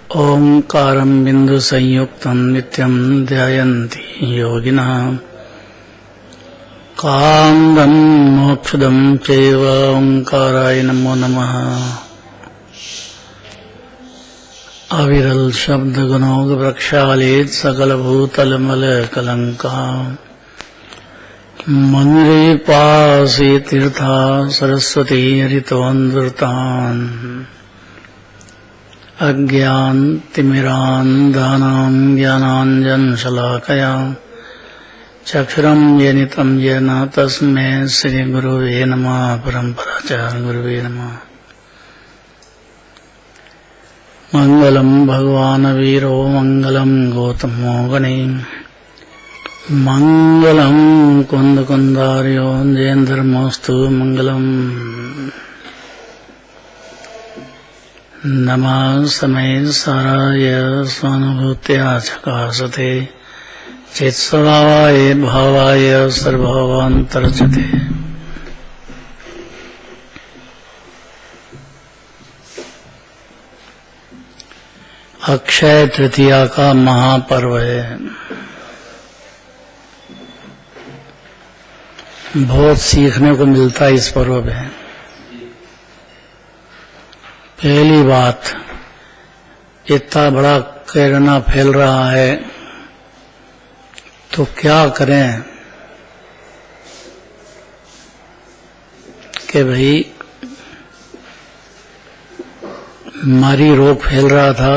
ओंकारं बिंदुसंयुक्तं नित्यं ध्यायन्ति योगिनः कामदं मोक्षदं चैव ओंकाराय नमो नमः। अविरल शब्द गुणोग प्रक्षालित सकल भूतलमल कलंका मंदिरे पासी तीर्था सरस्वती हरितोन्दृतान अज्ञान तिमिरान्धानां ज्ञानाञ्जन शलाकया चक्षुरं येनितं येन तस्मै श्री गुरुवे नमः। परम्पराचार्य गुरुवे नमः। मंगलम भगवान वीरो मंगलम गौतमो गणे मंगलम कुंद कुंदार्यो जयेन्द्रमोस्तु मंगलम। नमः समय साराय स्वानुभूत्या चकाशते चित्स्वभावाय भावाय सर्वभावान्तर्चते। अक्षय तृतीया का महापर्व है। बहुत सीखने को मिलता है इस पर्व में। पहली बात, इतना बड़ा कोरोना फैल रहा है तो क्या करें कि भाई मारी रोग फैल रहा था,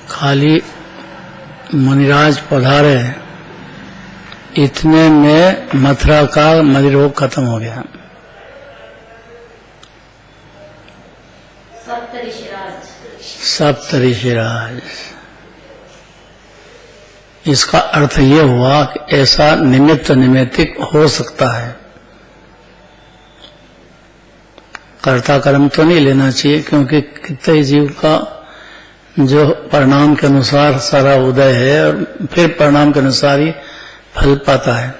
खाली मुनिराज पधारे इतने में मथुरा का मरी रोग खत्म हो गया। सप्तऋषिराज। इसका अर्थ ये हुआ कि ऐसा निमित्त निमित्तिक हो सकता है। कर्ता कर्म तो नहीं लेना चाहिए, क्योंकि कितने जीव का जो परिणाम के अनुसार सारा उदय है और फिर परिणाम के अनुसार ही फल पाता है।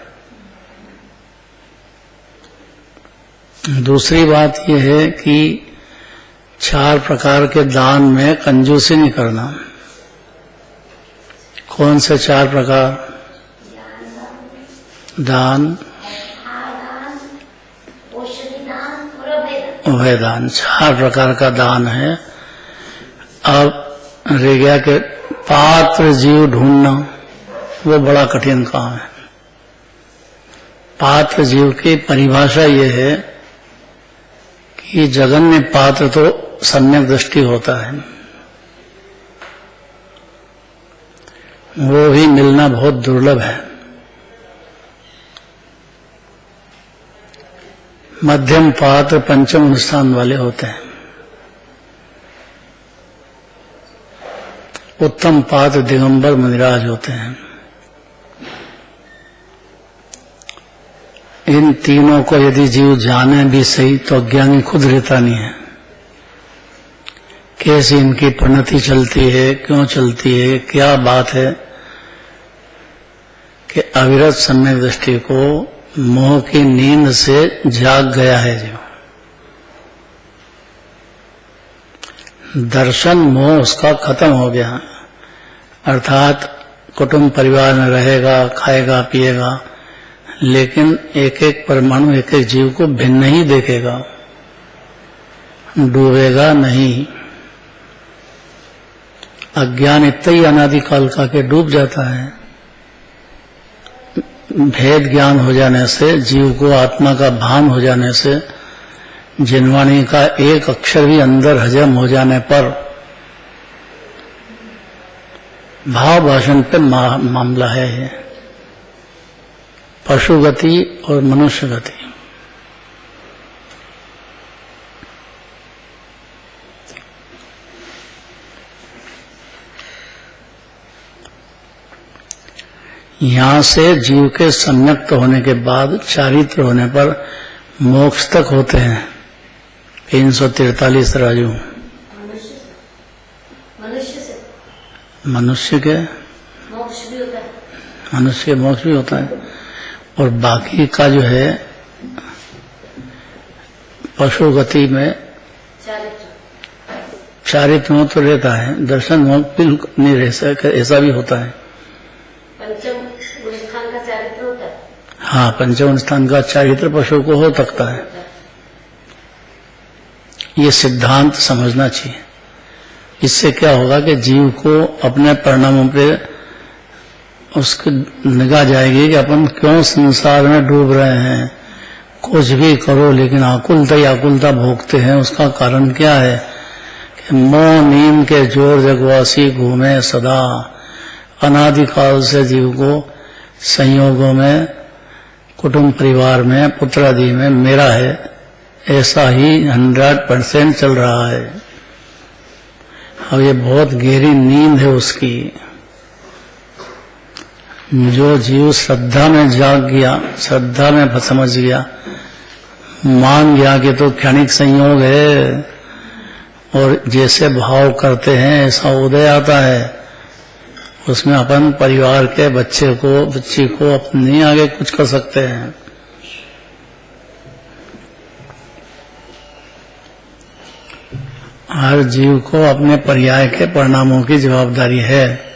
दूसरी बात यह है कि 4 प्रकार के दान में कंजूसी नहीं करना। कौन से 4 प्रकार? दान, अभयदान, 4 प्रकार का दान है। अब रह गया कि पात्र जीव ढूंढना, वो बड़ा कठिन काम है। पात्र जीव की परिभाषा ये है कि जगन्य पात्र तो सम्यक दृष्टि होता है, वो भी मिलना बहुत दुर्लभ है। मध्यम पात्र पंचम स्थान वाले होते हैं। उत्तम पात्र दिगंबर मुनिराज होते हैं। इन तीनों को यदि जीव जाने भी सही तो अज्ञानी खुद रहता नहीं है। कैसे इनकी परिणति चलती है, क्यों चलती है, क्या बात है कि अविरत सम्यक दृष्टि को मोह की नींद से जाग गया है। जो दर्शन मोह उसका खत्म हो गया, अर्थात कुटुंब परिवार में रहेगा, खाएगा पिएगा, लेकिन एक एक परमाणु एक एक जीव को भिन्न ही देखेगा, डूबेगा नहीं। अज्ञान इतना ही अनादिकाल का के डूब जाता है। भेद ज्ञान हो जाने से, जीव को आत्मा का भान हो जाने से, जिनवाणी का एक अक्षर भी अंदर हजम हो जाने पर भाव भाषण पे मामला है। पशु गति और मनुष्य गति। यहां से जीव के सम्यक्त होने के बाद चारित्र होने पर मोक्ष तक होते हैं 343 राजू। मनुष्य के मोक्ष भी होता है। मनुष्य मोक्ष भी होता है। और बाकी का जो है पशु गति में चारित्र मोह तो रहता है, दर्शन मोह बिल्कुल नहीं रह सकता, ऐसा भी होता है। पंचम गुण स्थान का चारित्र होता है। हाँ, पंचम स्थान का चारित्र पशु को हो सकता है। ये सिद्धांत समझना चाहिए। इससे क्या होगा कि जीव को अपने परिणामों पे उसकी निगाह जाएगी कि अपन क्यों संसार में डूब रहे हैं। कुछ भी करो लेकिन आकुलता ही आकुलता भोगते हैं। उसका कारण क्या है कि मोह नीम के जोर जगवासी घूमे सदा। अनादिकाल से जीव को संयोगों में, कुटुंब परिवार में, पुत्र आदि में मेरा है, ऐसा ही 100% चल रहा है। अब ये बहुत गहरी नींद है उसकी। जो जीव श्रद्धा में जाग गया, श्रद्धा में समझ गया, मान गया कि तो क्षणिक संयोग है और जैसे भाव करते हैं ऐसा उदय आता है, उसमें अपन परिवार के बच्चे को, बच्ची को अपने आगे कुछ कर सकते हैं। हर जीव को अपने पर्याय के परिणामों की जवाबदारी है।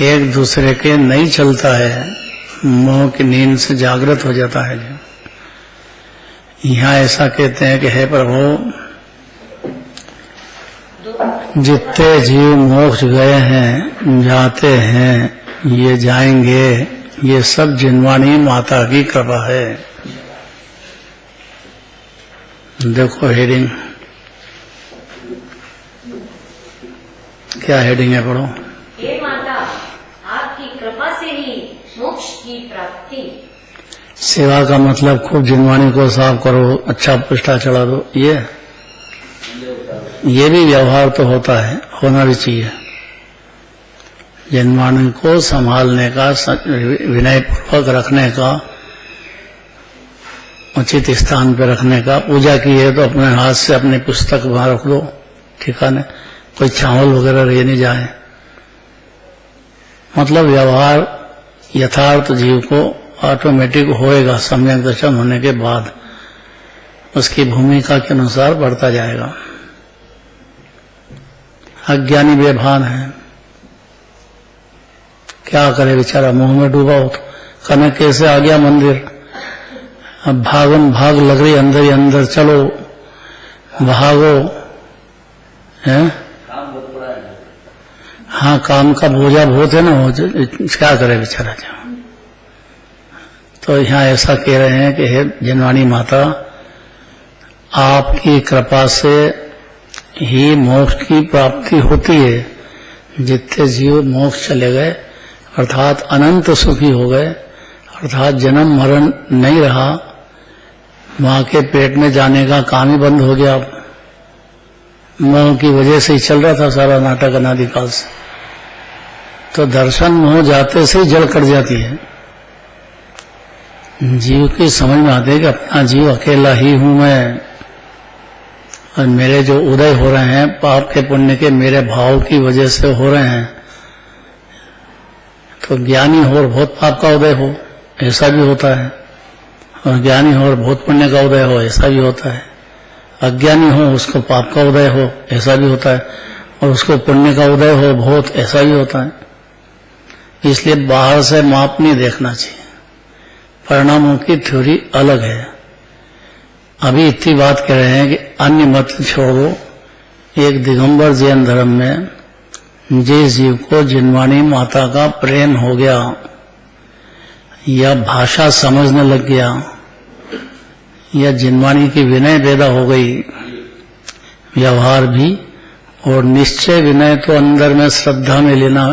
एक दूसरे के नहीं चलता है, मोह की नींद से जागृत हो जाता है। यहाँ ऐसा कहते हैं कि हे प्रभु, जितने जीव मोक्ष गए हैं, जाते हैं, ये जाएंगे, ये सब जिनवाणी माता की कृपा है। देखो हेडिंग, क्या हेडिंग है, पढ़ो। हे माता, आपकी कृपा से ही मोक्ष की प्राप्ति। सेवा का मतलब खूब जिनवाणी को साफ करो, अच्छा पृष्ठा चढ़ा दो, ये भी व्यवहार तो होता है, होना भी चाहिए। जिनवाणी को संभालने का, विनय पूर्वक रखने का, उचित स्थान पर रखने का। पूजा की है तो अपने हाथ से अपनी पुस्तक वहां रख दो, ठिकाने, कोई चावल वगैरह रह नहीं जाए। मतलब व्यवहार यथार्थ जीव को ऑटोमेटिक होएगा, सम्यक दर्शन होने के बाद उसकी भूमिका के अनुसार बढ़ता जाएगा। अज्ञानी बेभान है, क्या करे बेचारा, मुंह में डूबा हो तो कहने कैसे आ गया मंदिर, अब भागम भाग लग रही अंदर ही अंदर, चलो भागो है। हाँ, काम का बोझा बहुत है ना, वो क्या करे बेचारा। तो यहाँ ऐसा कह रहे हैं कि हे जिनवाणी माता, आपकी कृपा से ही मोक्ष की प्राप्ति होती है। जितने जीव मोक्ष चले गए अर्थात अनंत सुखी हो गए, अर्थात जन्म मरण नहीं रहा, मां के पेट में जाने का काम ही बंद हो गया। मोह की वजह से ही चल रहा था सारा नाटक अनादिकाल से। तो दर्शन मोह जाते से ही जड़ कट जाती है। जीव की समझ में आते है कि अपना जीव अकेला ही हूं मैं, और मेरे जो उदय हो रहे हैं पाप के पुण्य के मेरे भाव की वजह से हो रहे हैं। तो ज्ञानी हो और बहुत पाप का उदय हो, ऐसा भी होता है, और ज्ञानी हो और बहुत पुण्य का उदय हो, ऐसा भी होता है। अज्ञानी हो उसको पाप का उदय हो, ऐसा भी होता है, और उसको पुण्य का उदय हो बहुत, ऐसा भी होता है। इसलिए बाहर से माप नहीं देखना चाहिए। परिणामों की थ्योरी अलग है। अभी इतनी बात कह रहे हैं कि अन्य मत छोड़ो। एक दिगंबर जैन धर्म में जिस जीव को जिनवाणी माता का प्रेम हो गया या भाषा समझने लग गया या जिनवाणी की विनय पैदा हो गई, व्यवहार भी और निश्चय विनय तो अंदर में श्रद्धा में लेना,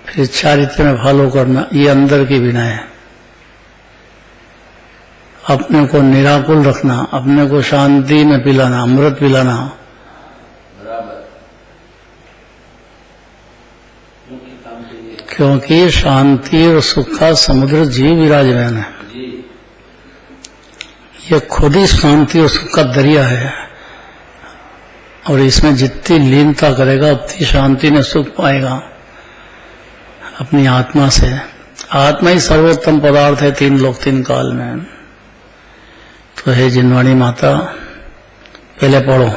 फिर चारित्र में फॉलो करना, ये अंदर की विनय है। अपने को निराकुल रखना, अपने को शांति में पिलाना, अमृत पिलाना। क्योंकि शांति और सुख का समुद्र जीव विराजमान है। ये खुद ही शांति और सुख का दरिया है, और इसमें जितनी लीनता करेगा उतनी शांति में सुख पाएगा अपनी आत्मा से। आत्मा ही सर्वोत्तम पदार्थ है, 3 लोक 3 काल में। तो हे जिनवाणी माता, पहले पढ़ो।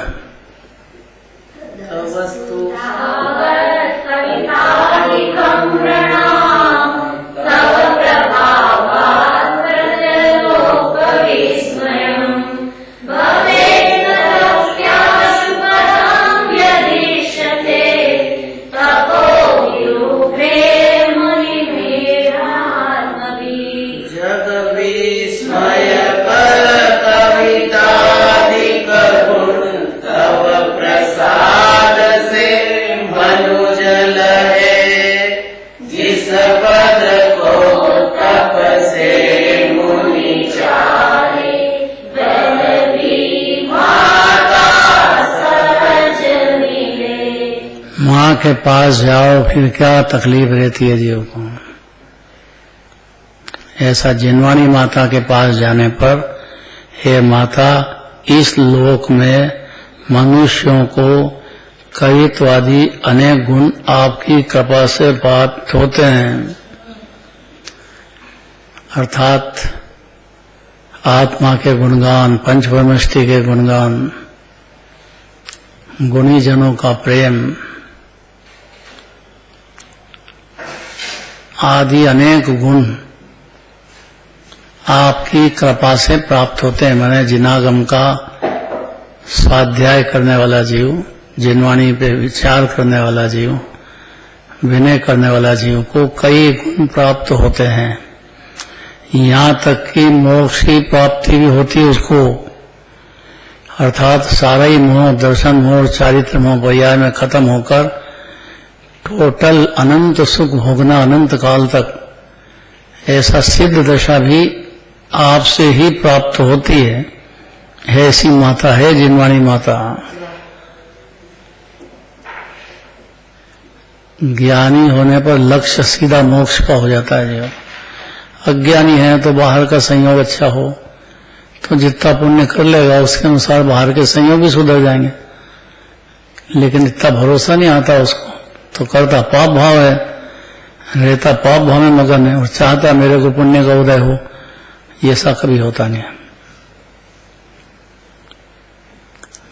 माँ के पास जाओ फिर क्या तकलीफ रहती है जीव को। ऐसा जिनवाणी माता के पास जाने पर, हे माता, इस लोक में मनुष्यों को कवित्वादि अनेक गुण आपकी कृपा से प्राप्त होते हैं। अर्थात आत्मा के गुणगान, पंचब्रह्मष्टि के गुणगान, गुणी जनों का प्रेम आदि अनेक गुण आपकी कृपा से प्राप्त होते हैं। मैंने जिनागम का स्वाध्याय करने वाला जीव, जिनवाणी पे विचार करने वाला जीव, विनय करने वाला जीव को कई गुण प्राप्त होते हैं। यहाँ तक कि मोक्ष की प्राप्ति भी होती है उसको। अर्थात सारा ही मोह, दर्शन मोह, चारित्र मोह पर्याय में खत्म होकर टोटल अनंत सुख भोगना अनंत काल तक, ऐसा सिद्ध दशा भी आपसे ही प्राप्त होती है। ऐसी माता है जिनवाणी माता। ज्ञानी होने पर लक्ष्य सीधा मोक्ष का हो जाता है। जो अज्ञानी है तो बाहर का संयोग अच्छा हो तो जितना पुण्य कर लेगा उसके अनुसार बाहर के संयोग भी सुधर जाएंगे, लेकिन इतना भरोसा नहीं आता उसको, तो करता पाप भाव है, रहता पाप भाव में मगन है और चाहता मेरे को पुण्य का उदय हो। ये ऐसा कभी होता नहीं है।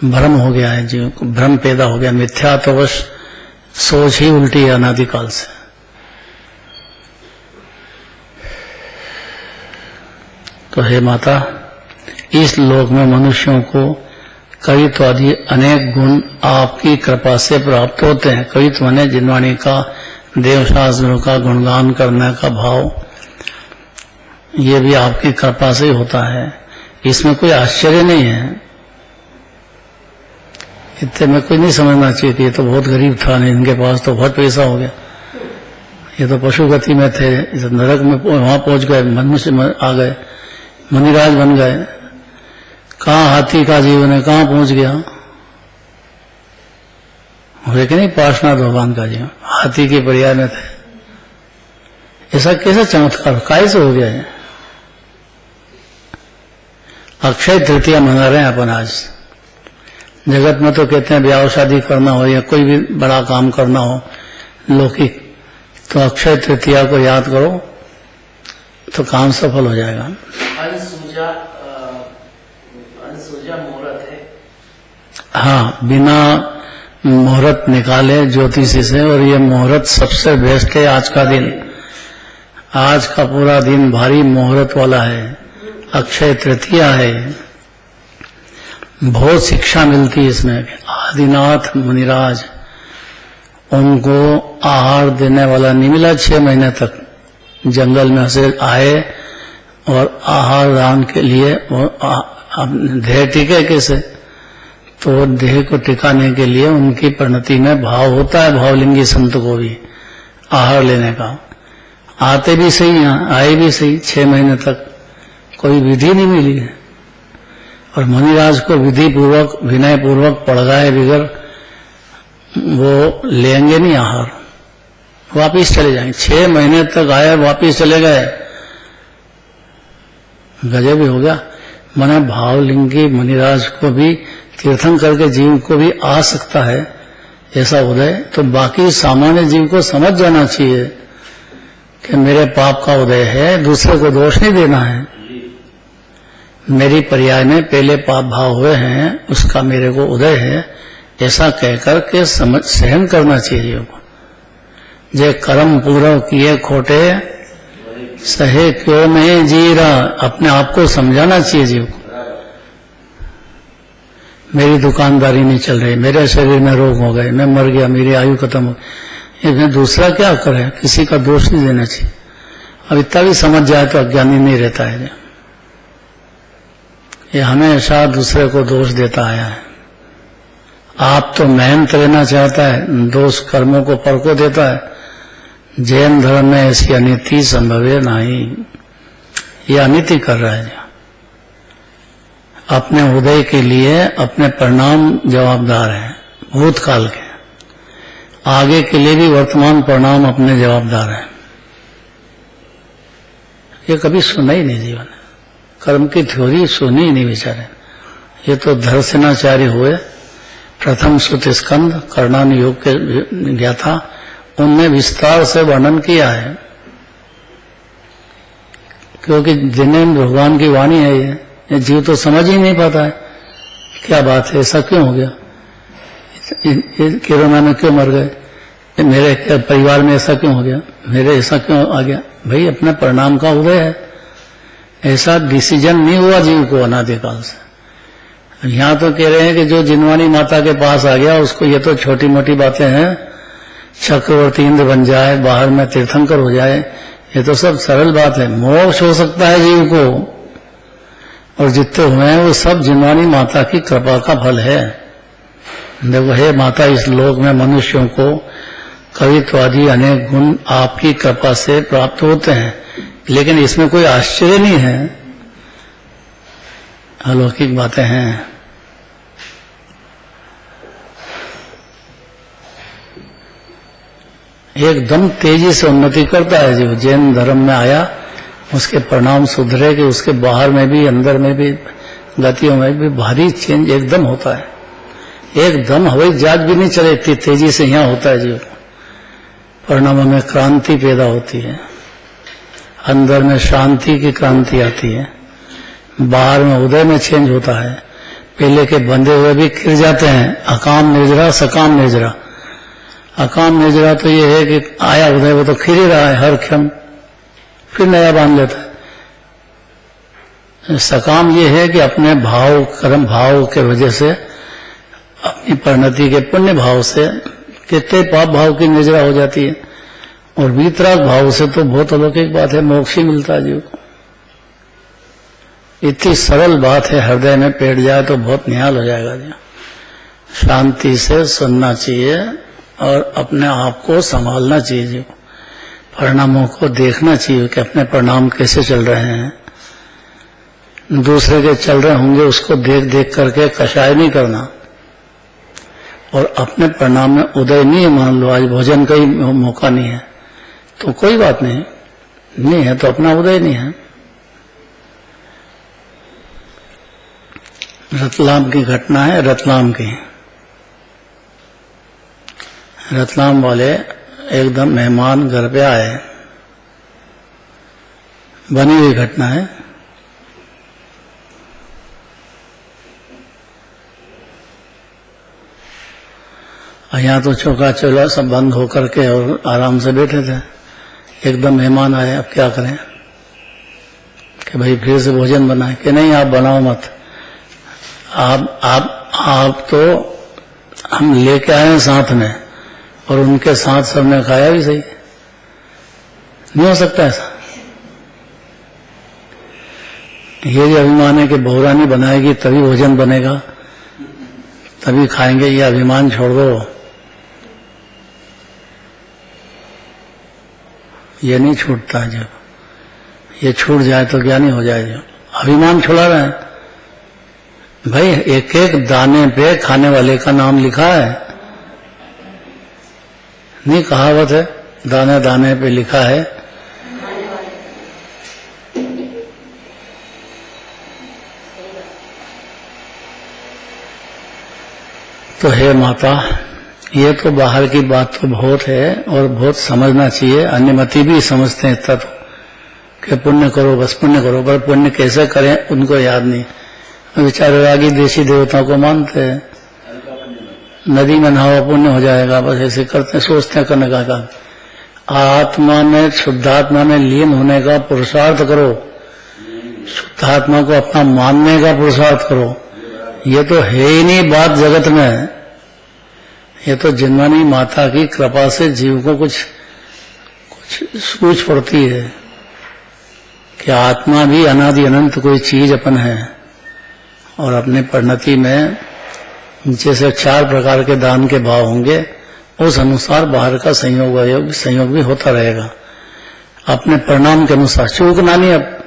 भ्रम हो गया है जीव को, भ्रम पैदा हो गया, मिथ्यात्ववश सोच ही उल्टी है अनादिकाल से। तो हे माता, इस लोक में मनुष्यों को कवित्व आदि अनेक गुण आपकी कृपा से प्राप्त होते हैं। कवित्व माने जिनवाणी का, देवशास्त्रों का गुणगान करने का भाव, ये भी आपकी कृपा से होता है। इसमें कोई आश्चर्य नहीं है। इतने में कोई नहीं समझना चाहिए कि ये तो बहुत गरीब था, नहीं इनके पास तो बहुत पैसा हो गया, ये तो पशु गति में थे, इस नरक में वहां पहुंच गए, मनुष्य में आ गए, मुनिराज बन गए। कहाँ हाथी का जीवन है, कहाँ पहुंच गया। हो कि नहीं, पार्श्वनाथ भगवान का जीवन हाथी के पर्याय में थे। ऐसा कैसे चमत्कार कैसे हो गया है। अक्षय तृतीया मना रहे हैं अपन आज। जगत में तो कहते हैं ब्याह शादी करना हो या कोई भी बड़ा काम करना हो लौकिक, तो अक्षय तृतीया को याद करो तो काम सफल हो जाएगा। अनसूजा मुहूर्त है। हाँ, बिना मुहूर्त निकाले ज्योतिषी से, और ये मुहूर्त सबसे बेस्ट है। आज का दिन, आज का पूरा दिन भारी मुहूर्त वाला है, अक्षय तृतीया है। बहुत शिक्षा मिलती है इसमें। आदिनाथ मुनिराज, उनको आहार देने वाला नहीं मिला 6 महीने तक। जंगल में से आए और आहार दान के लिए देह टिके कैसे, तो देह को टिकाने के लिए उनकी परिणति में भाव होता है, भावलिंगी संत को भी आहार लेने का। आते भी सही, आए भी सही, 6 महीने तक कोई विधि नहीं मिली है। और मुनिराज को विधि पूर्वक, विनय पूर्वक पड़गाए बिगर वो लेंगे नहीं आहार, वापिस चले जाएंगे। 6 महीने तक आए, वापिस चले गए, गजब ही हो गया। मने भावलिंगी मुनिराज को भी, तीर्थंकर के जीव को भी आ सकता है ऐसा उदय। तो बाकी सामान्य जीव को समझ जाना चाहिए कि मेरे पाप का उदय है, दूसरे को दोष नहीं देना है। मेरी पर्याय में पहले पाप भाव हुए हैं, उसका मेरे को उदय है, ऐसा कहकर के सहन करना चाहिए जीव को। जे कर्म पूरव किए खोटे, सहे क्यों नहीं जी रहा, अपने आप को समझाना चाहिए जीव को। मेरी दुकानदारी नहीं चल रही, मेरे शरीर में रोग हो गए, मैं मर गया, मेरी आयु खत्म हो गई, इसमें दूसरा क्या करे, किसी का दोष नहीं देना चाहिए। अब इतना भी समझ जाए तो अज्ञानी नहीं रहता है। ये हमेशा दूसरे को दोष देता आया है। आप तो मेहनत रहना चाहता है, दोष कर्मों को फल को देता है। जैन धर्म में ऐसी अनिति संभव है नहीं, ये अनिति कर रहा है। अपने उदय के लिए अपने परिणाम जवाबदार हैं, भूतकाल के, आगे के लिए भी वर्तमान परिणाम अपने जवाबदार हैं। ये कभी सुना ही नहीं जीवन, कर्म की थ्योरी सुनी ही नहीं बेचारे। ये तो धर्षणाचार्य हुए, प्रथम सुत स्कंद कर्णान योग के ज्ञाता, उनने विस्तार से वर्णन किया है, क्योंकि जिन्हें भगवान की वाणी है ये जीव तो समझ ही नहीं पाता है क्या बात है, ऐसा क्यों हो गया, कोरोना में क्यों मर गए, मेरे परिवार में ऐसा क्यों हो गया, मेरे ऐसा क्यों आ गया। भाई अपने परिणाम का उदय है, ऐसा डिसीजन नहीं हुआ जीव को अनादिकाल से। यहाँ तो कह रहे हैं कि जो जिनवानी माता के पास आ गया उसको ये तो छोटी मोटी बातें हैं, चक्रवर्ती इंद्र बन जाए, बाहर में तीर्थंकर हो जाए, ये तो सब सरल बात है। मोक्ष हो सकता है जीव को, और जितने हुए हैं वो सब जिनवानी माता की कृपा का फल है। देखो हे माता, इस लोक में मनुष्यों को कवित्व आदि अनेक गुण आपकी कृपा से प्राप्त होते हैं, लेकिन इसमें कोई आश्चर्य नहीं है, अलौकिक बातें हैं। एकदम तेजी से उन्नति करता है जो जैन धर्म में आया, उसके परिणाम सुधरे कि उसके बाहर में भी अंदर में भी गतियों में भी भारी चेंज एकदम होता है। एकदम हवाई जहाज भी नहीं चले, इतनी तेजी से यहाँ होता है जीव, परिणामों में क्रांति पैदा होती है, अंदर में शांति की क्रांति आती है, बाहर में उदय में चेंज होता है। पहले के बंधे हुए भी खिर जाते हैं, अकाम निर्जरा सकाम निर्जरा। अकाम निर्जरा तो ये है कि आया उदय वो तो खिर ही रहा है हर क्षण, फिर नया बांध लेता है। सकाम ये है कि अपने भाव कर्म भाव के वजह से, अपनी परिणति के पुण्य भाव से कितने पाप भाव की निर्जरा हो जाती है, और वीतराग भाव से तो बहुत अलौकिक बात है, मोक्ष ही मिलता है जीव को। इतनी सरल बात है, हृदय में बैठ जाए तो बहुत निहाल हो जाएगा जी। शांति से सुनना चाहिए और अपने आप को संभालना चाहिए जी, परिणामों को देखना चाहिए कि अपने परिणाम कैसे चल रहे हैं। दूसरे के चल रहे होंगे उसको देख देख करके कषाय नहीं करना, और अपने परिणाम में उदय नहीं है, मान लो आज भोजन का ही मौका नहीं है तो कोई बात नहीं, नहीं है तो अपना उदय नहीं है। रतलाम की घटना है, रतलाम की। रतलाम वाले एकदम मेहमान घर पे आए, बनी हुई घटना है। यहाँ तो चौका चौला सब बंद होकर के और आराम से बैठे थे, एकदम मेहमान आए। अब क्या करें कि भाई फिर से भोजन बनाए, कि नहीं आप बनाओ मत, आप तो हम लेके आए हैं साथ में, और उनके साथ सबने खाया भी सही, नहीं हो सकता ऐसा। ये जो अभिमान है कि बहुरानी बनाएगी तभी भोजन बनेगा, तभी खाएंगे, ये अभिमान छोड़ दो, ये नहीं छूटता। जब ये छूट जाए तो ज्ञानी हो जाए। जो अभिमान छुड़ा रहे हैं भाई, एक एक दाने पे खाने वाले का नाम लिखा है, नहीं कहावत है, दाने दाने पे लिखा है। तो हे माता, ये तो बाहर की बात तो बहुत है और बहुत समझना चाहिए, अन्यमति भी समझते हैं तत्व, कि पुण्य करो, बस पुण्य करो, पर पुण्य कैसे करें उनको याद नहीं। बेचारे रागी देशी देवताओं को मानते हैं, नदी में नहाओ पुण्य हो जाएगा, बस ऐसे करते सोचते हैं करने का काम। आत्मा में, शुद्धात्मा में लीन होने का पुरुषार्थ करो, शुद्धात्मा को अपना मानने का पुरुषार्थ करो। ये तो है ही नहीं बात जगत में, ये तो जिन्मानी माता की कृपा से जीव को कुछ सूझ पड़ती है कि आत्मा भी अनादि अनंत कोई चीज अपन है, और अपने परिणति में जैसे 4 प्रकार के दान के भाव होंगे उस अनुसार बाहर का संयोग भी होता रहेगा। अपने परिणाम के अनुसार चूकना नहीं। अब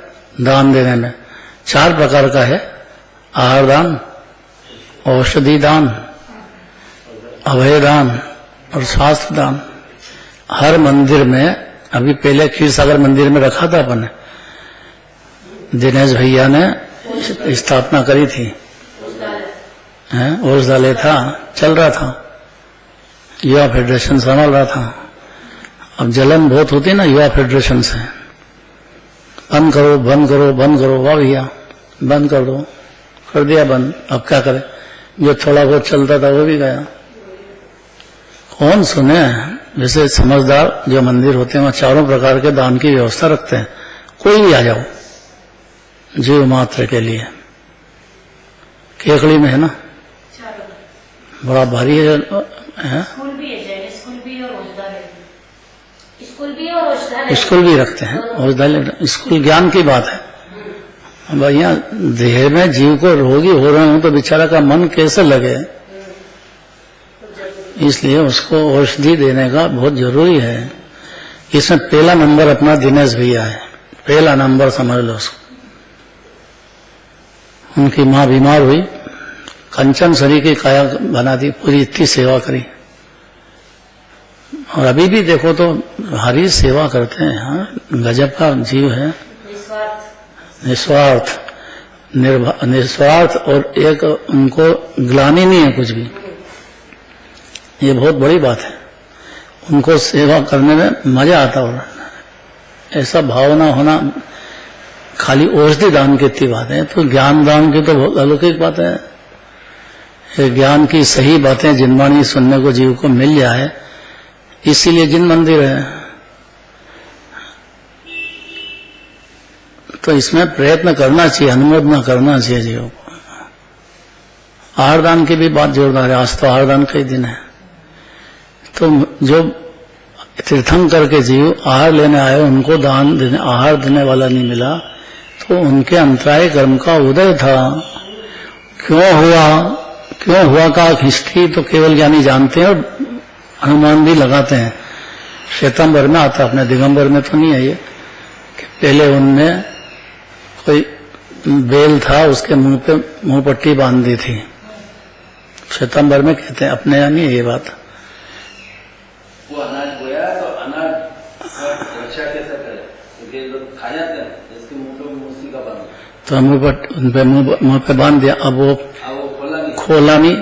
दान देने में 4 प्रकार का है, आहार दान, औषधि दान, अभय दान और शास्त्र दान। हर मंदिर में, अभी पहले क्षीरसागर मंदिर में रखा था अपन, दिनेश भैया ने स्थापना करी थी, औषधालय था, चल रहा था, युवा फेडरेशन संभाल रहा था। अब जलन बहुत होती ना युवा फेडरेशन से, बंद करो बंद करो बंद करो, वाह भैया बंद कर दो, कर दिया बंद। अब क्या करें, जो थोड़ा बहुत चलता था वो भी गया, कौन सुने। जैसे समझदार जो मंदिर होते हैं वहाँ 4 प्रकार के दान की व्यवस्था रखते हैं, कोई भी आ जाओ जीव मात्र के लिए। केकड़ी में है ना, बड़ा भारी है, स्कूल भी है, जैन स्कूल भी और औषधालय, स्कूल भी और औषधालय, स्कूल भी रखते हैं। औषधालय स्कूल ज्ञान की बात है भैया। देह में जीव को रोगी हो रहे हो तो बेचारा का मन कैसे लगे, इसलिए उसको औषधि देने का बहुत जरूरी है। इसमें पहला नंबर अपना दिनेश भैया है, पहला नंबर समझ लो उसको। उनकी माँ बीमार हुई, कंचन शरीर की काया बना दी, पूरी इतनी सेवा करी, और अभी भी देखो तो हरी सेवा करते हैं। हाँ, गजब का जीव है, निस्वार्थ, निस्वार्थ, और एक उनको ग्लानि नहीं है कुछ भी। ये बहुत बड़ी बात है, उनको सेवा करने में मजा आता होगा। ऐसा भावना होना खाली औषधि दान की इतनी बात है, तो ज्ञान दान की तो बहुत अलौकिक बात है। ये ज्ञान की सही बातें जिनवाणी सुनने को जीव को मिल जाए, इसीलिए जिन मंदिर है। तो इसमें प्रयत्न करना चाहिए, अनुमोदना करना चाहिए जीव को। आहार दान की भी बात जोरदार है, आज तो आहार दान कई दिन है। तो जो तीर्थंकर के जीव आहार लेने आए, उनको दान देने, आहार देने वाला नहीं मिला, तो उनके अंतराय कर्म का उदय था। क्यों हुआ का हिस्ट्री तो केवल ज्ञानी जानते हैं, और अनुमान भी लगाते हैं। श्वेतांबर में आता, अपने दिगंबर में तो नहीं है ये, कि पहले उनमें कोई बेल था, उसके मुंह पट्टी बांध दी थी। श्वेतांबर में कहते हैं, अपने यहाँ नहीं है ये बात। वो अनाज बोया तो अनाज रक्षा कैसे करे, क्योंकि लोग खा जाते हैं, इसके मुंह पे मूसी का बांध, तो मुंह पे बांध दिया। अब वो खोला नहीं,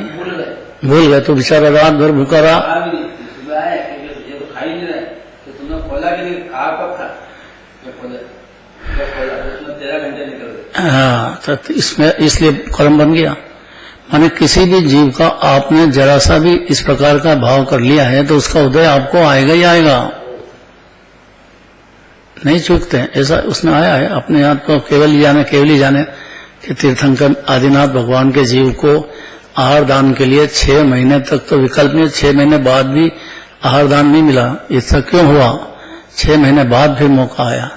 भूल गए, तो बेचारा रात भर भूखा रहा। सुबह आए ये तो खा ही नहीं रहे, तो तुमने खोला कि नहीं, खा कब खा, खोला 13 घंटे निकल गए। हाँ, तो इसमें इसलिए कर्म बन गया। माने किसी भी जीव का आपने जरा सा भी इस प्रकार का भाव कर लिया है, तो उसका उदय आपको आएगा ही आएगा, नहीं चूकते हैं। ऐसा उसमें आया है अपने आप को। केवल ही जाने कि तीर्थंकर आदिनाथ भगवान के जीव को आहार दान के लिए 6 महीने तक तो विकल्प नहीं, 6 महीने बाद भी आहार दान नहीं मिला। ऐसा क्यों हुआ? 6 महीने बाद फिर मौका आया,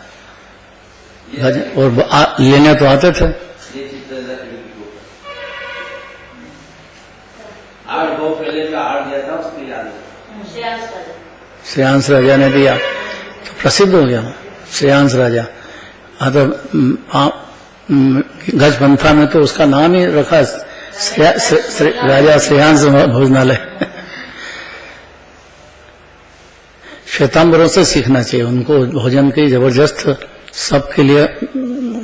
और लेने तो आते थे। श्रेयांश राजा ने दिया तो प्रसिद्ध हो गया श्रेयांश राजा। तो गजपंथा में तो उसका नाम ही रखा राजा श्रेयांश भोजनालय। श्वेतांबरों से सीखना चाहिए, उनको भोजन की जबरदस्त सबके लिए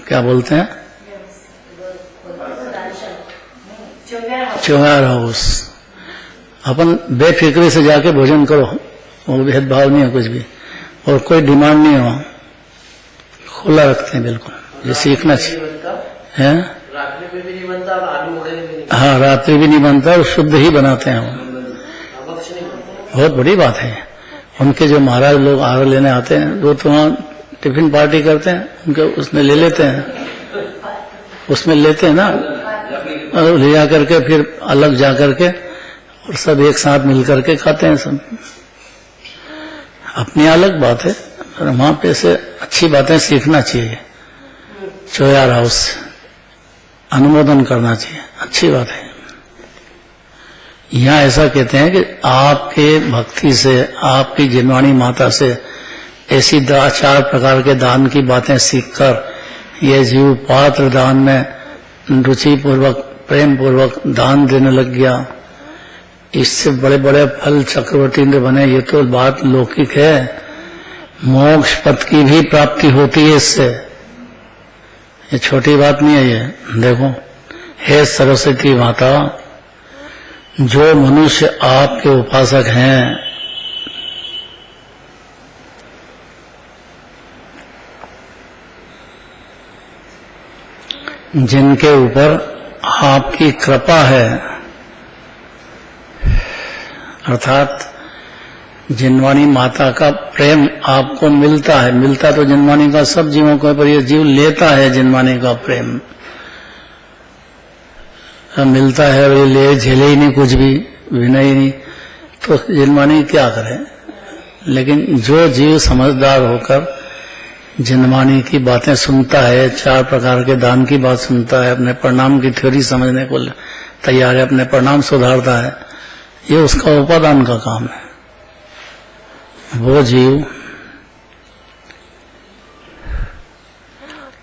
क्या बोलते हैं, चौहार हाउस। अपन बेफिक्री से जाके भोजन करो, वो भेदभाव नहीं है कुछ भी, और कोई डिमांड नहीं हो, खुला रखते हैं बिल्कुल, ये सीखना चाहिए है। रात्रि में भी नहीं बनता, आलू वगैरह भी नहीं, हाँ, रात्रि भी नहीं बनता और शुद्ध ही बनाते हैं वो, भक्ष नहीं बनता। बहुत बड़ी बात है। उनके जो महाराज लोग आहार लेने आते हैं, वो तो वहाँ टिफिन पार्टी करते हैं, उनके उसमें ले लेते हैं, उसमें लेते हैं ना, और ले जा करके फिर अलग जा करके और सब एक साथ मिल करके खाते हैं सब। अपनी अलग बात है, पर वहां पे से अच्छी बातें सीखना चाहिए। चोयार हाउस अनुमोदन करना चाहिए, अच्छी बात है। यहाँ ऐसा कहते हैं कि आपके भक्ति से, आपकी जिनवाणी माता से ऐसी 4 प्रकार के दान की बातें सीखकर ये जीव पात्र दान में रुचि पूर्वक, प्रेम पूर्वक दान देने लग गया। इससे बड़े बड़े फल चक्रवर्ती इंद्र बने, ये तो बात लौकिक है। मोक्ष पद की भी प्राप्ति होती है इससे, ये छोटी बात नहीं है ये। देखो, हे सरस्वती माता, जो मनुष्य आपके उपासक हैं, जिनके ऊपर आपकी कृपा है, अर्थात जिनवाणी माता का प्रेम आपको मिलता है, मिलता तो जिनवाणी का सब जीवों को, पर ये जीव लेता है जिनवाणी का प्रेम मिलता है, और ये ले झेले ही नहीं, कुछ भी विनय ही नहीं, तो जिनवाणी क्या करे। लेकिन जो जीव समझदार होकर जिनवाणी की बातें सुनता है, 4 प्रकार के दान की बात सुनता है, अपने प्रणाम की थ्योरी समझने को तैयार है, अपने प्रणाम सुधारता है, ये उसका उपादान का काम है। वो जीव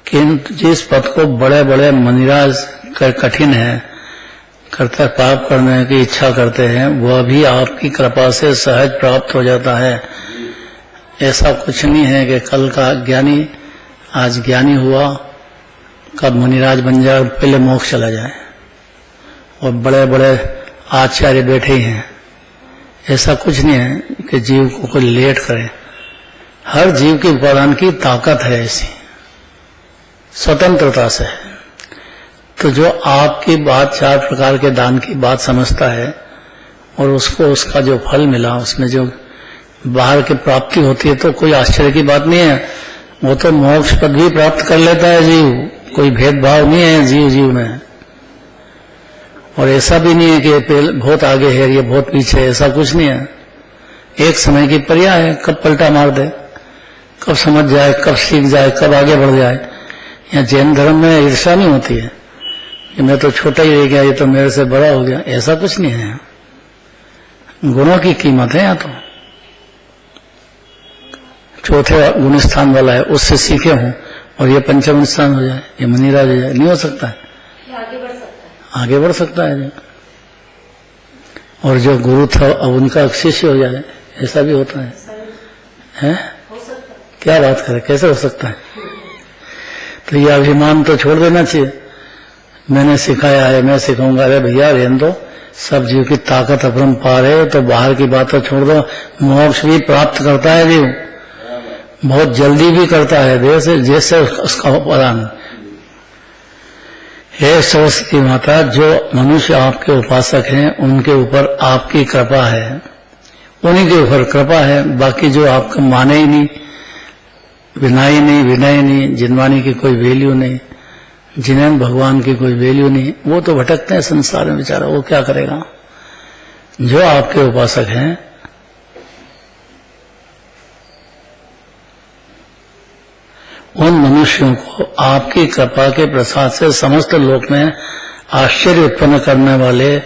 किंतु जिस पद को बड़े बड़े मुनिराज कठिन है, करता पाप करने की इच्छा करते हैं, वह भी आपकी कृपा से सहज प्राप्त हो जाता है। ऐसा कुछ नहीं है कि कल का ज्ञानी आज ज्ञानी हुआ, कब मुनिराज बन जाए, पहले मोक्ष चला जाए, और बड़े बड़े आचार्य बैठे ही हैं। ऐसा कुछ नहीं है कि जीव को कोई लेट करे। हर जीव के उपादान की ताकत है ऐसी, स्वतंत्रता से है। तो जो आपकी बात 4 प्रकार के दान की बात समझता है और उसको उसका जो फल मिला, उसमें जो बाहर की प्राप्ति होती है, तो कोई आश्चर्य की बात नहीं है। वो तो मोक्ष पद भी प्राप्त कर लेता है जीव, कोई भेदभाव नहीं है जीव जीव में। और ऐसा भी नहीं है कि ये बहुत आगे है, ये बहुत पीछे है, ऐसा कुछ नहीं है। एक समय की पर्या है, कब पलटा मार दे, कब समझ जाए, कब सीख जाए, कब आगे बढ़ जाए। यहाँ जैन धर्म में ईर्ष्या नहीं होती है कि मैं तो छोटा ही रह गया, ये तो मेरे से बड़ा हो गया, ऐसा कुछ नहीं है। गुणों की कीमत है। यहाँ तो चौथे गुण स्थान वाला है, उससे सीखे हूं और ये पंचम स्थान हो जाए, ये मुनिराज हो जाए, नहीं हो सकता है। आगे बढ़ सकता है, आगे बढ़ सकता है। और जो गुरु था अब उनका शिष्य हो जाए, ऐसा भी होता है, हैं? हो सकता है। क्या बात करें, कैसे हो सकता है? तो ये अभिमान तो छोड़ देना चाहिए। मैंने सिखाया है, मैं सिखाऊंगा। अरे भैया रहने दो, सब जीव की ताकत अपरंपार है, तो बाहर की बात तो छोड़ दो। मोक्ष भी प्राप्त करता है जीव, बहुत जल्दी भी करता है, जैसे उसका उपादान। हे सरस्वती माता, जो मनुष्य आपके उपासक हैं, उनके ऊपर आपकी कृपा है, उन्हीं के ऊपर कृपा है। बाकी जो आपको माने ही नहीं, विनय नहीं, जिनवाणी की कोई वैल्यू नहीं, जिन्हें भगवान की कोई वैल्यू नहीं, वो तो भटकते हैं संसार में बेचारा, वो क्या करेगा। जो आपके उपासक हैं, उन मनुष्यों को आपकी कृपा के प्रसाद से समस्त लोक में आश्चर्य उत्पन्न करने वाले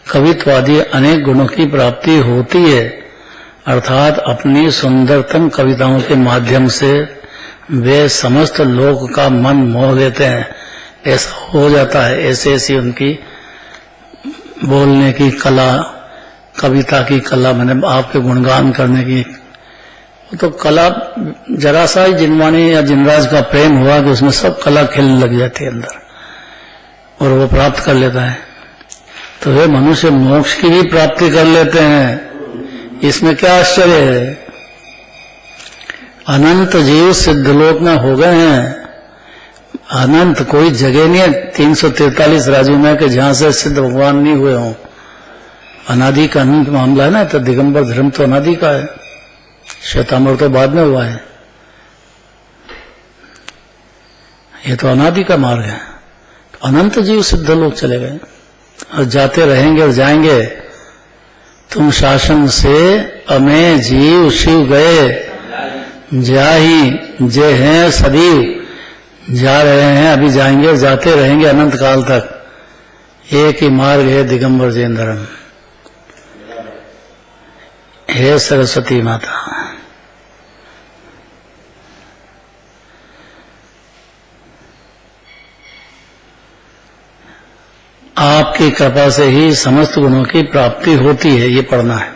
कवित्वादी अनेक गुणों की प्राप्ति होती है। अर्थात अपनी सुंदरतम कविताओं के माध्यम से वे समस्त लोक का मन मोह लेते हैं। ऐसा हो जाता है, ऐसे ऐसी उनकी बोलने की कला, कविता की कला, मैंने आपके गुणगान करने की तो कला, जरा सा ही जिनवाणी या जिनराज का प्रेम हुआ कि उसमें सब कला खिलने लग जाती है अंदर, और वो प्राप्त कर लेता है। तो वे मनुष्य मोक्ष की भी प्राप्ति कर लेते हैं, इसमें क्या आश्चर्य है। अनंत जीव सिद्धलोक में हो गए हैं। अनंत कोई जगह नहीं है 343 राज्यों में कि जहां से सिद्ध भगवान नहीं हुए हों। अनादि का अनंत मामला है ना, तो दिगंबर धर्म तो अनादि का है, श्वेतांबर तो बाद में हुआ है। ये तो अनादि का मार्ग है। तो अनंत जीव सिद्ध लोग चले गए और जाते रहेंगे और जाएंगे। तुम शासन से अमे जीव शिव गए, जाही जे हैं सदैव। जा रहे हैं, अभी जाएंगे और जाते रहेंगे अनंत काल तक। एक ही मार्ग है दिगंबर जैन धर्म। हे सरस्वती माता, आपकी कृपा से ही समस्त गुणों की प्राप्ति होती है, ये पढ़ना है।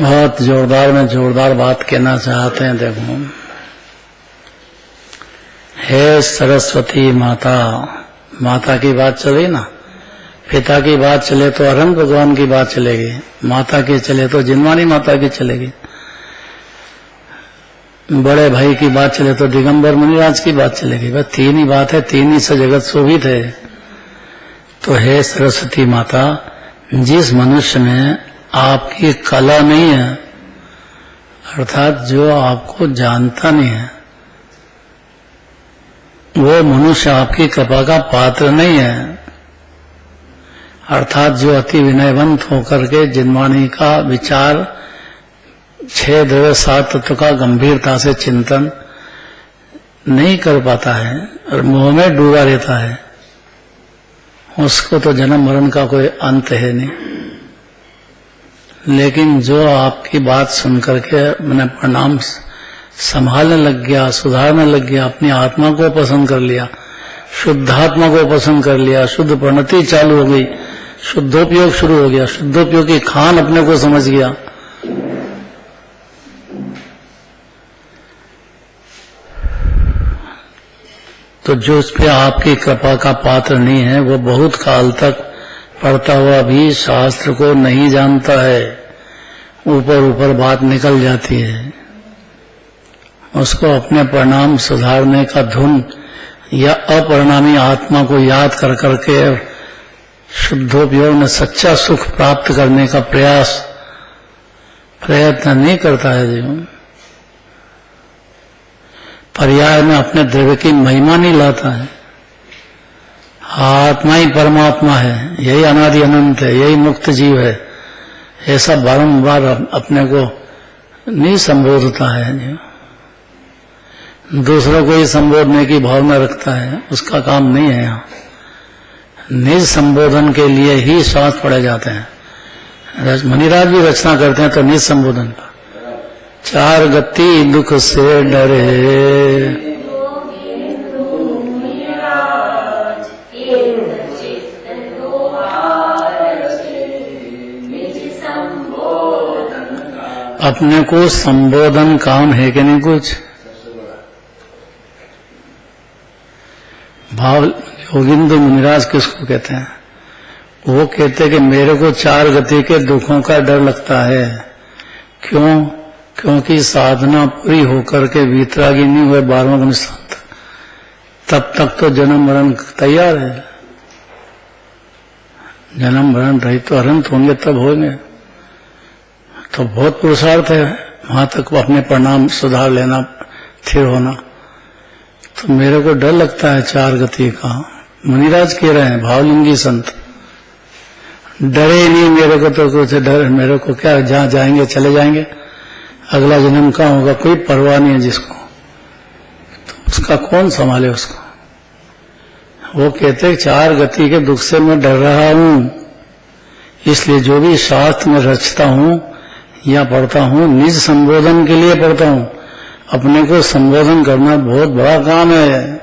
बहुत जोरदार में जोरदार बात कहना चाहते हैं। देखो, हे सरस्वती माता, माता की बात चली ना, पिता की बात चले तो अनंत भगवान की बात चलेगी, माता की चले तो जिनवानी माता की चलेगी, बड़े भाई की बात चले तो दिगंबर मुनिराज की बात चलेगी। बस तीन ही बात है, तीन ही से जगत शोभित है। तो हे सरस्वती माता, जिस मनुष्य में आपकी कला नहीं है, अर्थात जो आपको जानता नहीं है, वो मनुष्य आपकी कृपा का पात्र नहीं है। अर्थात जो अति विनयवंत होकर के जिनवाणी का विचार 6 द्रव्य 7 तत्व का गंभीरता से चिंतन नहीं कर पाता है और मोह में डूबा रहता है, उसको तो जन्म मरण का कोई अंत है नहीं। लेकिन जो आपकी बात सुनकर के मैंने प्रणाम संभालने लग गया, सुधारने लग गया, अपनी आत्मा को पसंद कर लिया, शुद्धात्मा को पसंद कर लिया, शुद्ध प्रणति चालू हो गई, शुद्धोपयोग शुरू हो गया, शुद्धोपयोग की खान अपने को समझ गया, तो जो उस पे आपकी कृपा का पात्र नहीं है, वो बहुत काल तक पढ़ता हुआ भी शास्त्र को नहीं जानता है। ऊपर ऊपर बात निकल जाती है। उसको अपने परिणाम सुधारने का धुन या अपरिणामी आत्मा को याद कर करके शुद्धोपयोग में सच्चा सुख प्राप्त करने का प्रयत्न नहीं करता है जीवन। पर्याय में अपने द्रव्य की महिमा नहीं लाता है। आत्मा ही परमात्मा है, यही अनादि अनंत है, यही मुक्त जीव है, ऐसा बारंबार अपने को नहीं संबोधता है। दूसरों को ही संबोधने की भावना रखता है, उसका काम नहीं है। यहाँ निज संबोधन के लिए ही श्वास पड़े जाते हैं। मुनिराज भी रचना करते हैं तो निज संबोधन का। 4 गति दुख से डरे, अपने को संबोधन काम है कि नहीं कुछ। भाव योगिंद्र मुनिराज किसको कहते हैं? वो कहते हैं कि मेरे को 4 गति के दुखों का डर लगता है। क्यों? क्योंकि साधना पूरी होकर के वीतरागी नहीं हुए 12वां गुण संत, तब तक तो जन्म मरण तैयार है। जन्म मरण रहित तो अनंत होंगे तब होंगे, तो बहुत पुरुषार्थ है वहां तक अपने परिणाम सुधार लेना, स्थिर होना। तो मेरे को डर लगता है 4 गति का। मुनिराज कह रहे हैं, भावलिंगी संत, डरे नहीं, मेरे को तो कुछ डर, मेरे को क्या, जहाँ जाएंगे चले जाएंगे, अगला जन्म कहाँ होगा कोई परवाह नहीं है जिसको, तो उसका कौन संभाले उसको। वो कहते 4 गति के दुख से मैं डर रहा हूं, इसलिए जो भी शास्त्र में रचता हूं या पढ़ता हूं निज संबोधन के लिए पढ़ता हूं। अपने को संबोधन करना बहुत बड़ा काम है।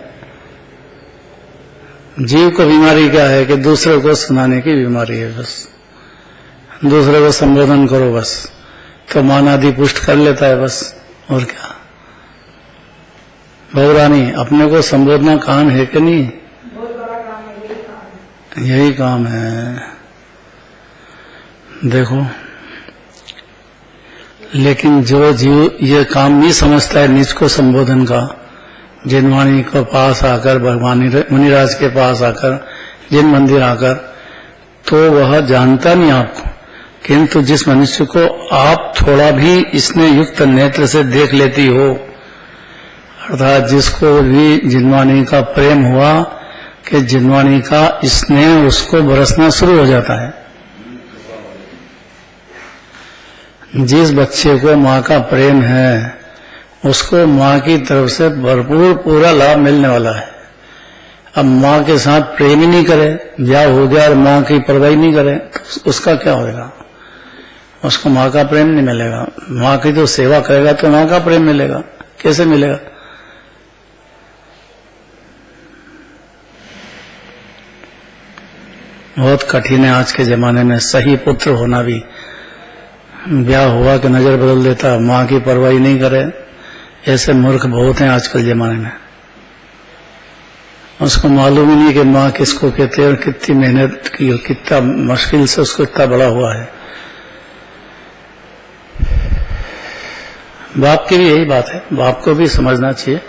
जीव को बीमारी क्या है कि दूसरे को सुनाने की बीमारी है, बस दूसरे को संबोधन करो बस, तो मान आदि पुष्ट कर लेता है बस, और क्या। बहुरानी अपने को संबोधना काम है कि नहीं? बहुत बड़ा काम है, यही काम है। देखो, लेकिन जो जीव ये काम नहीं समझता है निज को संबोधन का, जिनवाणी के पास आकर, भगवान मुनिराज के पास आकर, जिन मंदिर आकर, तो वह जानता नहीं आपको। किंतु जिस मनुष्य को आप थोड़ा भी इसने युक्त नेत्र से देख लेती हो, अर्थात जिसको भी जिनवाणी का प्रेम हुआ कि जिनवाणी का स्नेह उसको बरसना शुरू हो जाता है। जिस बच्चे को माँ का प्रेम है उसको माँ की तरफ से भरपूर पूरा लाभ मिलने वाला है। अब माँ के साथ प्रेम ही नहीं करे, ब्याह हो गया और माँ की परवाह नहीं करे, तो उसका क्या होगा? उसको माँ का प्रेम नहीं मिलेगा। माँ की तो सेवा करेगा तो माँ का प्रेम मिलेगा, कैसे मिलेगा? बहुत कठिन है आज के जमाने में सही पुत्र होना भी। ब्याह हुआ कि नजर बदल देता, माँ की परवाह नहीं करे, ऐसे मूर्ख बहुत हैं आजकल जमाने में। उसको मालूम ही नहीं कि माँ किसको कहते हैं और कितनी मेहनत की और कितना मुश्किल से उसको इतना बड़ा हुआ है। बाप की भी यही बात है, बाप को भी समझना चाहिए।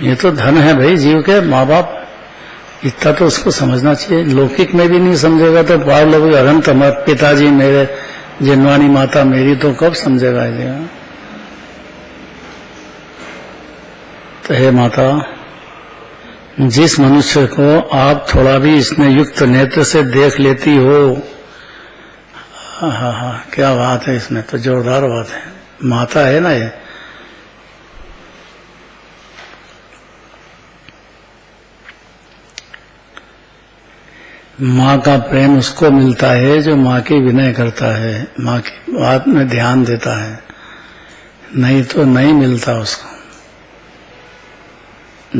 ये तो धन है भाई जीव के, माँ बाप, इतना तो उसको समझना चाहिए। लौकिक में भी नहीं समझेगा तो पार लोग अनंत पिताजी मेरे, जिनवाणी माता मेरी, तो कब समझेगा ये? तो हे माता, जिस मनुष्य को आप थोड़ा भी इसमें युक्त नेत्र से देख लेती हो, हाँ, क्या बात है, इसमें तो जोरदार बात है। माता है ना ये, माँ का प्रेम उसको मिलता है जो माँ की विनय करता है, माँ की बात में ध्यान देता है, नहीं तो नहीं मिलता उसको।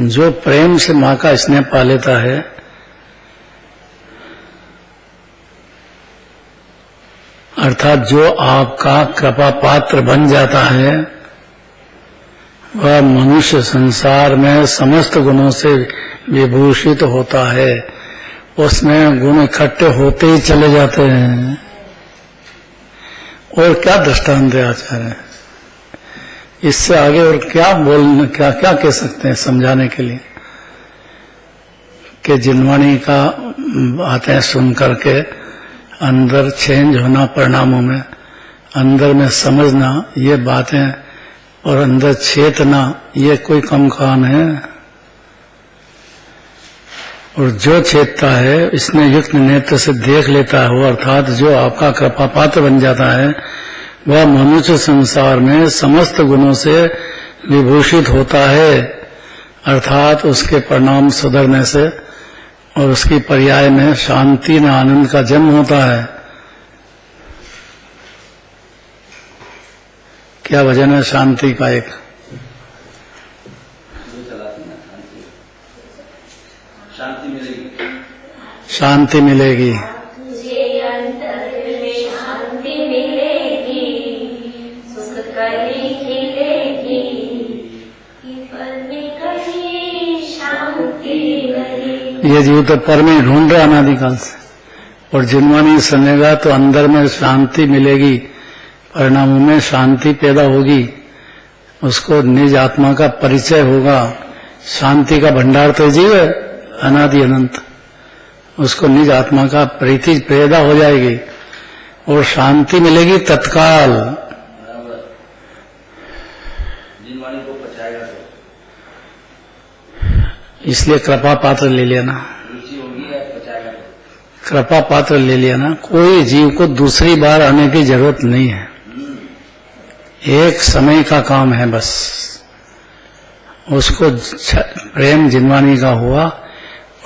जो प्रेम से माँ का स्नेह पा लेता है, अर्थात जो आपका कृपा पात्र बन जाता है, वह मनुष्य संसार में समस्त गुणों से विभूषित होता है। उसमें गुण इकट्ठे होते ही चले जाते हैं। और क्या दृष्टांत है आचार्य, इससे आगे और क्या बोलने, क्या क्या कह सकते हैं समझाने के लिए कि जिनवाणी का बातें सुन करके अंदर चेंज होना, परिणामों में अंदर में समझना ये बातें, और अंदर चेतना, ये कोई कम काम है। और जो चेतता है, इसने युक्त नेत्र से देख लेता है, अर्थात जो आपका कृपा पात्र बन जाता है, वह मनुष्य संसार में समस्त गुणों से विभूषित होता है, अर्थात उसके परिणाम सुधरने से और उसकी पर्याय में शांति में आनंद का जन्म होता है। क्या भजन है शांति का? एक शांति मिलेगी, शांति मिलेगी, तुझे अंतर में शांति मिलेगी, सुख कली खिलेगी, कि पल में कहीं शांति रहेगी। ये जीव तो पर में ढूंढ रहा अनादिकाल से, और जिनवाणी सुनेगा तो अंदर में शांति मिलेगी, परिणामों में शांति पैदा होगी, उसको निज आत्मा का परिचय होगा। शांति का भंडार तो जीव है अनादि अनंत, उसको निज आत्मा का प्रीति पैदा हो जाएगी और शांति मिलेगी तत्काल। जिनवाणी को पचाएगा तो इसलिए कृपा पात्र ले लेना। रुचि होगी या पचाएगा तो। कृपा पात्र ले लिया ना, कोई जीव को दूसरी बार आने की जरूरत नहीं है। एक समय का काम है बस। उसको प्रेम जिनवानी का हुआ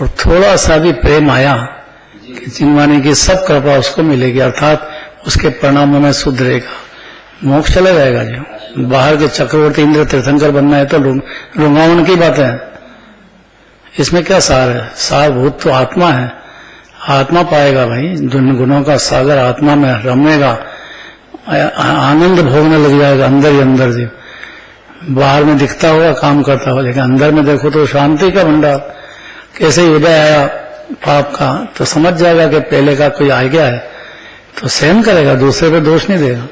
और थोड़ा सा भी प्रेम आया कि जिनवानी की सब कृपा उसको मिलेगी, अर्थात उसके परिणामों में सुधरेगा, मोक्ष चला जाएगा। जो बाहर के चक्रवर्ती इंद्र तीर्थंकर बनना है तो रुंगावन की बात है। इसमें क्या सार है? सारभूत तो आत्मा है, आत्मा पाएगा भाई। गुणों का सागर आत्मा में रमेगा, आनंद भोगने लग जाएगा अंदर ही अंदर जी। बाहर में दिखता हुआ काम करता हुआ, लेकिन अंदर में देखो तो शांति का भंडार। कैसे ही उदय आया पाप का तो समझ जाएगा कि पहले का कोई आ गया है तो सहन करेगा, दूसरे पे दोष नहीं देगा।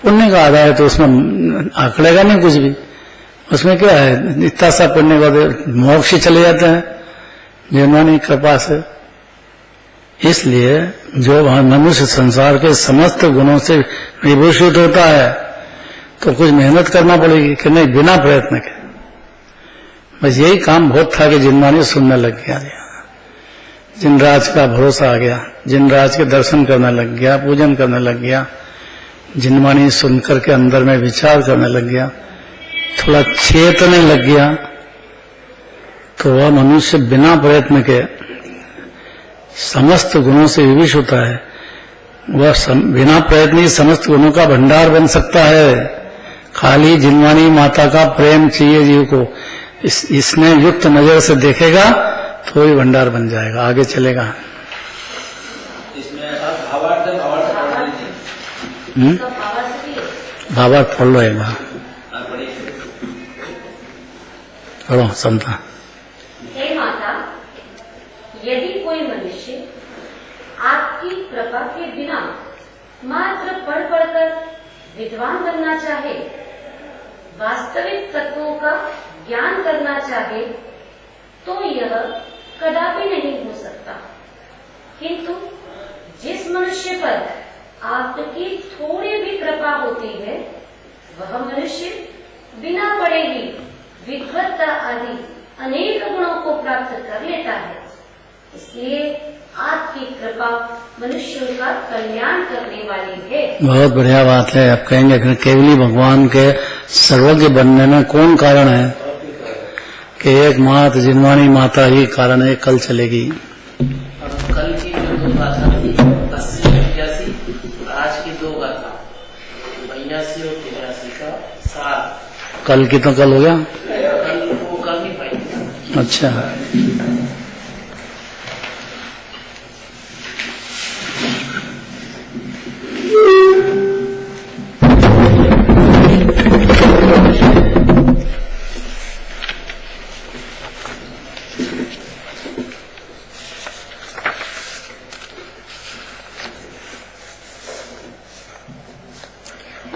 पुण्य का आधार है तो उसमें आंकड़ेगा नहीं कुछ भी। उसमें क्या है, इतना सा पुण्य का मोक्ष ही चले जाते हैं जिनवानी कृपा से। इसलिए जो मनुष्य संसार के समस्त गुणों से विभूषित होता है तो कुछ मेहनत करना पड़ेगी कि नहीं, बिना प्रयत्न के। बस यही काम बहुत था कि जिनवानी सुनने लग गया, जिनराज का भरोसा आ गया, जिनराज के दर्शन करने लग गया, पूजन करने लग गया, जिनवानी सुनकर के अंदर में विचार करने लग गया, थोड़ा चेतने लग गया, तो वह मनुष्य बिना प्रयत्न के समस्त गुणों से विविश होता है। वह बिना प्रयत्न ही समस्त गुणों का भंडार बन सकता है। खाली जिनवानी माता का प्रेम चाहिए जीव को, इसने युक्त नजर से देखेगा तो ही भंडार बन जाएगा, आगे चलेगा। इसमें भावार्थ भावार्थ पढ़ लो एक बार, पढ़ो समता। हे माता, यदि कोई मनुष्य आपकी कृपा के बिना मात्र पढ़ पढ़कर विद्वान बनना चाहे, वास्तविक तत्वों का ज्ञान करना चाहे, तो यह कदापि नहीं हो सकता। किंतु जिस मनुष्य पर आपकी थोड़ी भी कृपा होती है, वह मनुष्य बिना पढ़े ही विद्वत्ता आदि अनेक गुणों को प्राप्त कर लेता है। इसलिए आपकी कृपा मनुष्यों का कल्याण करने वाली है। बहुत बढ़िया बात है। आप कहेंगे कि केवली भगवान के सर्वज्ञ बनने में कौन कारण है? कि एक मात जिनवानी माता ही कारण है। कल चलेगी। कल की जो दो गाथा थी 80 81, आज की दो गाथा 82 और 83 का सार। कल की तो कल हो गया, कल वो कर नहीं पाई। अच्छा,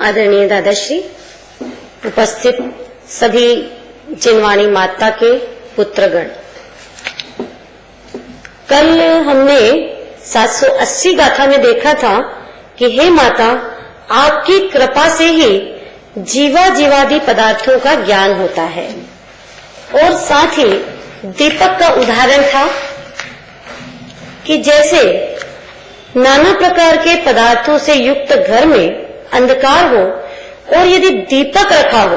आदरणीय दादाश्री, उपस्थित सभी जिनवानी माता के पुत्रगण, कल हमने 780 गाथा में देखा था कि हे माता, आपकी कृपा से ही जीवा जीवादि पदार्थों का ज्ञान होता है। और साथ ही दीपक का उदाहरण था कि जैसे नाना प्रकार के पदार्थों से युक्त घर में अंधकार हो और यदि दीपक रखा हो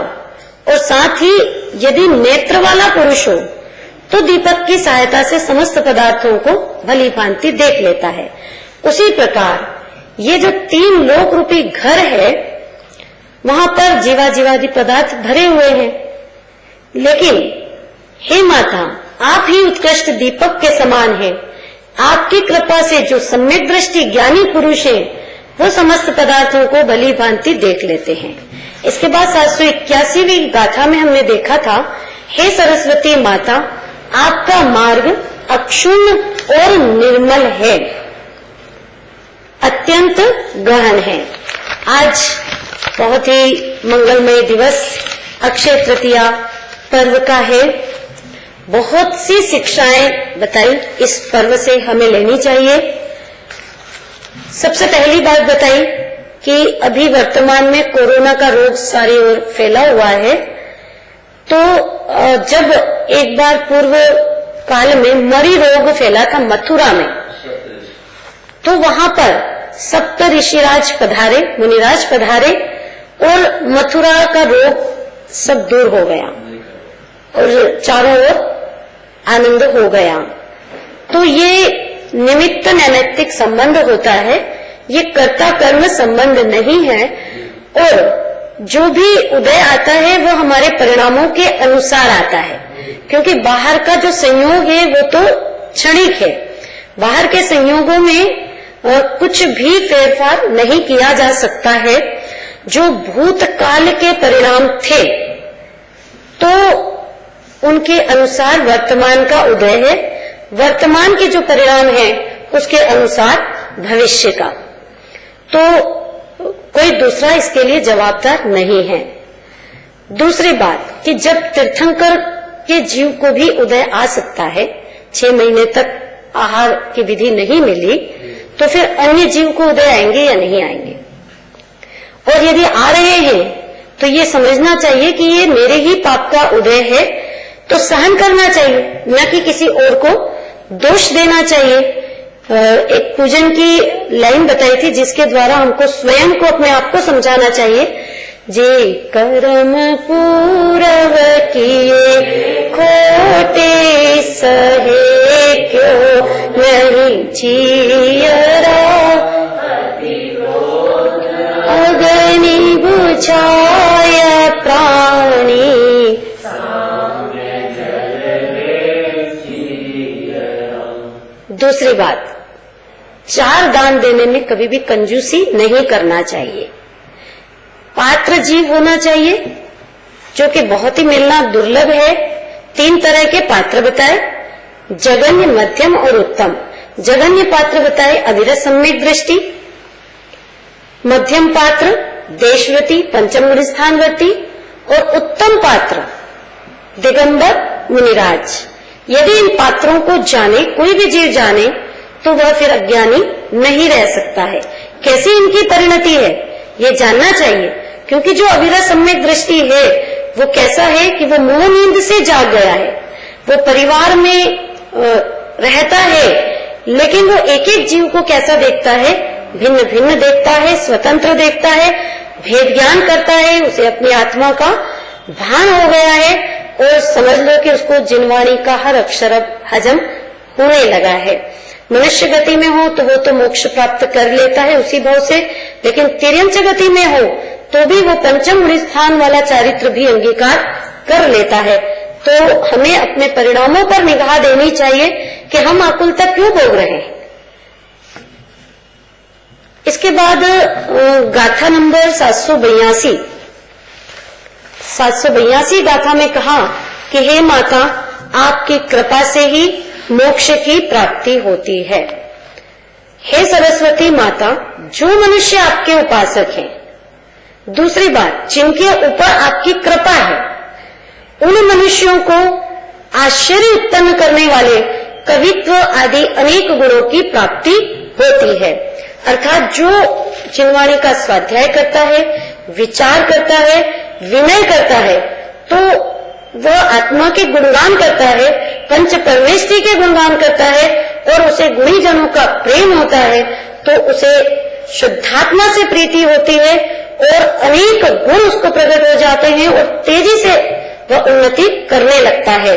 और साथ ही यदि नेत्र वाला पुरुष हो तो दीपक की सहायता से समस्त पदार्थों को भली भांति देख लेता है। उसी प्रकार ये जो 3 लोक रूपी घर है, वहां पर जीवा जीवादि पदार्थ भरे हुए हैं, लेकिन हे माता, आप ही उत्कृष्ट दीपक के समान हैं। आपकी कृपा से जो सम्यक दृष्टि ज्ञानी पुरुष है वो समस्त पदार्थों को भली भांति देख लेते हैं। इसके बाद 781वीं गाथा में हमने देखा था, हे सरस्वती माता, आपका मार्ग अक्षुण्ण और निर्मल है, अत्यंत गहन है। आज बहुत ही मंगलमय दिवस अक्षय तृतीया पर्व का है। बहुत सी शिक्षाएं बताई इस पर्व से हमें लेनी चाहिए। सबसे पहली बात बताई कि अभी वर्तमान में कोरोना का रोग सारी ओर फैला हुआ है, तो जब एक बार पूर्व काल में मरी रोग फैला था मथुरा में, तो वहां पर सप्त ऋषिराज पधारे, मुनिराज पधारे और मथुरा का रोग सब दूर हो गया और चारों ओर आनंद हो गया। तो ये निमित्त नैमित्तिक संबंध होता है, ये कर्ता कर्म संबंध नहीं है। और जो भी उदय आता है वो हमारे परिणामों के अनुसार आता है, क्योंकि बाहर का जो संयोग है वो तो क्षणिक है। बाहर के संयोगों में कुछ भी फेरफार नहीं किया जा सकता है। जो भूतकाल के परिणाम थे तो उनके अनुसार वर्तमान का उदय है, वर्तमान के जो परिणाम है उसके अनुसार भविष्य का। तो कोई दूसरा इसके लिए जवाबदार नहीं है। दूसरी बात कि जब तीर्थंकर के जीव को भी उदय आ सकता है, 6 महीने तक आहार की विधि नहीं मिली, तो फिर अन्य जीव को उदय आएंगे या नहीं आएंगे? और यदि आ रहे हैं तो ये समझना चाहिए कि ये मेरे ही पाप का उदय है, तो सहन करना चाहिए, न कि किसी और को दोष देना चाहिए। एक पूजन की लाइन बताई थी जिसके द्वारा हमको स्वयं को, अपने आप को समझाना चाहिए। जे कर्म पूरव किए खोटे सहे क्यों नहीं जियरा, अग्नि बुझाय प्राणी। दूसरी बात, 4 दान देने में कभी भी कंजूसी नहीं करना चाहिए। पात्र जीव होना चाहिए, जो कि बहुत ही मिलना दुर्लभ है। 3 तरह के पात्र बताए, जगन्य, मध्यम और उत्तम। जगन्य पात्र बताए अविरत सम्यक दृष्टि, मध्यम पात्र देशव्रती पंचम गुण स्थानवर्ती और उत्तम पात्र दिगंबर मुनिराज। यदि इन पात्रों को जाने, कोई भी जीव जाने, तो वह फिर अज्ञानी नहीं रह सकता है। कैसी इनकी परिणति है ये जानना चाहिए, क्योंकि जो अविरत सम्यक दृष्टि है वो कैसा है कि वो मोह नींद से जाग गया है। वो परिवार में रहता है, लेकिन वो एक एक जीव को कैसा देखता है, भिन्न भिन्न देखता है, स्वतंत्र देखता है, भेद ज्ञान करता है, उसे अपनी आत्मा का भान हो गया है और समझ लो कि उसको जिनवाणी का हर अक्षर हजम होने लगा है। मनुष्य गति में हो तो वो तो मोक्ष प्राप्त कर लेता है उसी भाव से, लेकिन तिर्यंच गति में हो तो भी वो पंचम गुण स्थान वाला चारित्र भी अंगीकार कर लेता है। तो हमें अपने परिणामों पर निगाह देनी चाहिए कि हम आकुलता क्यों भोग रहे हैं। इसके बाद गाथा नंबर 782 गाथा में कहा कि हे माता, आपकी कृपा से ही मोक्ष की प्राप्ति होती है। हे सरस्वती माता, जो मनुष्य आपके उपासक हैं, दूसरी बात जिनके ऊपर आपकी कृपा है, उन मनुष्यों को आश्चर्य उत्पन्न करने वाले कवित्व आदि अनेक गुणों की प्राप्ति होती है। अर्थात जो जिनवाणी का स्वाध्याय करता है, विचार करता है, विनय करता है, तो वह आत्मा के गुणगान करता है, पंच परमेष्टि के गुणगान करता है और उसे गुणी जनों का प्रेम होता है, तो उसे शुद्धात्मा से प्रीति होती है और अनेक गुण उसको प्रकट हो जाते हैं और तेजी से वह उन्नति करने लगता है।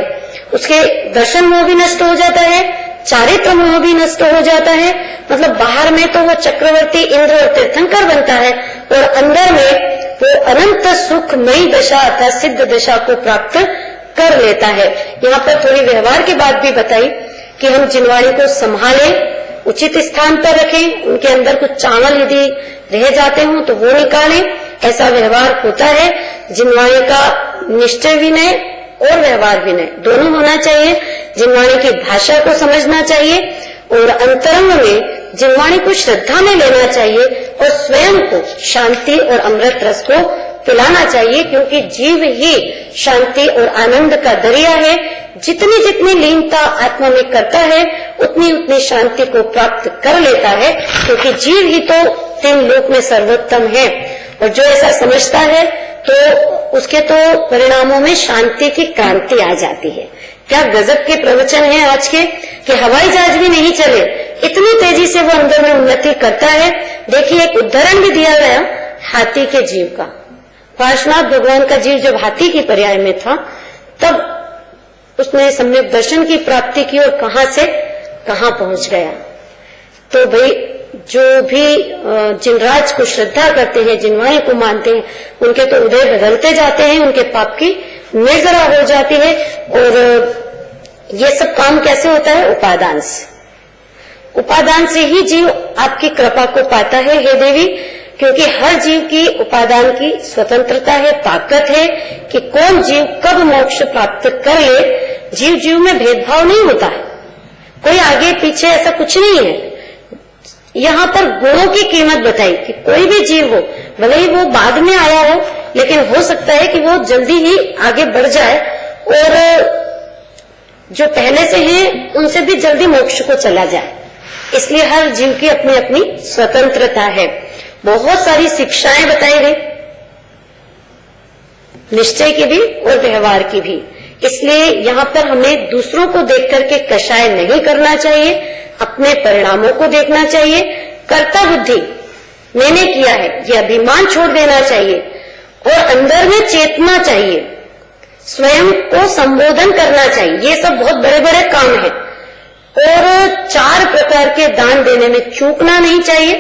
उसके दर्शन मोह भी नष्ट हो जाता है, चारित्र मोह भी नष्ट हो जाता है। मतलब बाहर में तो वो चक्रवर्ती इंद्र और तीर्थंकर बनता है और अंदर में वो अनंत सुखमयी दशा अर्थात सिद्ध दशा को प्राप्त कर लेता है। यहाँ पर थोड़ी व्यवहार की बात भी बताई कि हम जिनवाणी को संभालें, उचित स्थान पर रखें, उनके अंदर कुछ चावल यदि रह जाते हो तो वो निकालें, ऐसा व्यवहार होता है। जिनवाणी का निश्चय विनय और व्यवहार विनय दोनों होना चाहिए। जिनवाणी की भाषा को समझना चाहिए और अंतरंग में जिनवाणी को श्रद्धा में लेना चाहिए और स्वयं को शांति और अमृत रस को पिलाना चाहिए, क्योंकि जीव ही शांति और आनंद का दरिया है। जितनी जितनी लीनता आत्मा में करता है उतनी उतनी शांति को प्राप्त कर लेता है, क्योंकि जीव ही तो 3 लोक में सर्वोत्तम है। और जो ऐसा समझता है तो उसके तो परिणामों में शांति की क्रांति आ जाती है। क्या गजब के प्रवचन हैं आज के कि हवाई जहाज भी नहीं चले इतनी तेजी से वो अंदर में उन्नति करता है। देखिए, एक उदाहरण भी दिया गया हाथी के जीव का। पार्श्वनाथ भगवान का जीव जब हाथी की पर्याय में था, तब उसने सम्यक दर्शन की प्राप्ति की और कहां से कहां पहुंच गया। तो भाई, जो भी जिनराज को श्रद्धा करते हैं, जिनवाणी को मानते हैं, उनके तो उदय बदलते जाते हैं, उनके पाप की निर्जरा हो जाती है। और ये सब काम कैसे होता है? उपादान से। उपादान से ही जीव आपकी कृपा को पाता है, हे देवी, क्योंकि हर जीव की उपादान की स्वतंत्रता है, ताकत है कि कौन जीव कब मोक्ष प्राप्त कर ले। जीव जीव में भेदभाव नहीं होता है, कोई आगे पीछे ऐसा कुछ नहीं है। यहाँ पर गुणों की कीमत बताई कि कोई भी जीव हो, भले ही वो बाद में आया हो, लेकिन हो सकता है कि वो जल्दी ही आगे बढ़ जाए और जो पहले से हैं उनसे भी जल्दी मोक्ष को चला जाए। इसलिए हर जीव की अपनी अपनी स्वतंत्रता है। बहुत सारी शिक्षाएं बताई गई, निश्चय की भी और व्यवहार की भी। इसलिए यहाँ पर हमें दूसरों को देख करके कषाय नहीं करना चाहिए, अपने परिणामों को देखना चाहिए। कर्ता बुद्धि मैंने किया है, ये अभिमान छोड़ देना चाहिए और अंदर में चेतना चाहिए, स्वयं को संबोधन करना चाहिए। ये सब बहुत बड़े बड़े काम है। और 4 प्रकार के दान देने में चूकना नहीं चाहिए,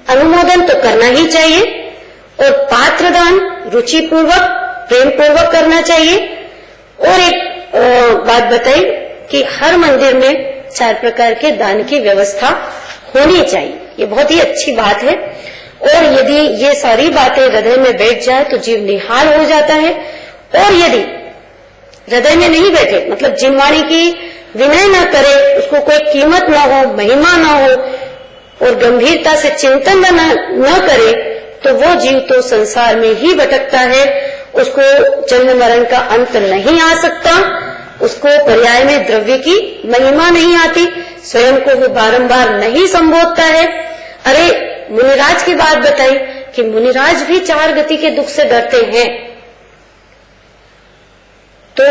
अनुमोदन तो करना ही चाहिए। और पात्र दान रुचि पूर्वक, प्रेम पूर्वक करना चाहिए। और एक बात बताई कि हर मंदिर में 4 प्रकार के दान की व्यवस्था होनी चाहिए। ये बहुत ही अच्छी बात है। और यदि ये सारी बातें हृदय में बैठ जाए तो जीव निहाल हो जाता है। और यदि हृदय में नहीं बैठे, मतलब जिनवाणी की विनय न करे, उसको कोई कीमत न हो, महिमा न हो और गंभीरता से चिंतन न करे, तो वो जीव तो संसार में ही भटकता है। उसको जन्म मरण का अंत नहीं आ सकता, उसको पर्याय में द्रव्य की महिमा नहीं आती, स्वयं को वो बारंबार नहीं संबोधता है। अरे, मुनिराज की बात बताई कि मुनिराज भी 4 गति के दुख से डरते हैं। तो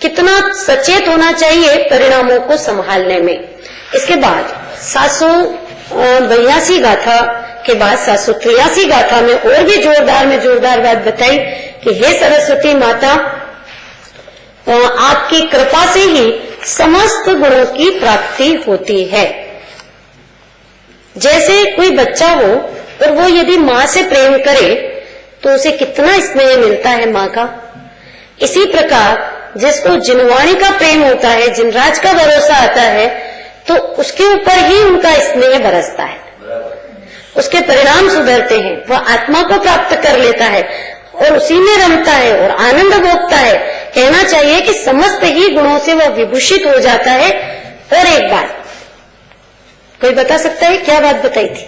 कितना सचेत होना चाहिए परिणामों को संभालने में। इसके बाद 782 गाथा के बाद 783 गाथा में और भी जोरदार बात बताई कि हे सरस्वती माता, आपकी कृपा से ही समस्त गुणों की प्राप्ति होती है। जैसे कोई बच्चा हो और वो यदि माँ से प्रेम करे तो उसे कितना स्नेह मिलता है माँ का। इसी प्रकार जिसको जिनवाणी का प्रेम होता है, जिनराज का भरोसा आता है, तो उसके ऊपर ही उनका स्नेह बरसता है, उसके परिणाम सुधरते हैं, वह आत्मा को प्राप्त कर लेता है और उसी में रमता है और आनंद भोगता है। कहना चाहिए कि समस्त ही गुणों से वह विभूषित हो जाता है। और एक बात कोई बता सकता है क्या बात बताई थी?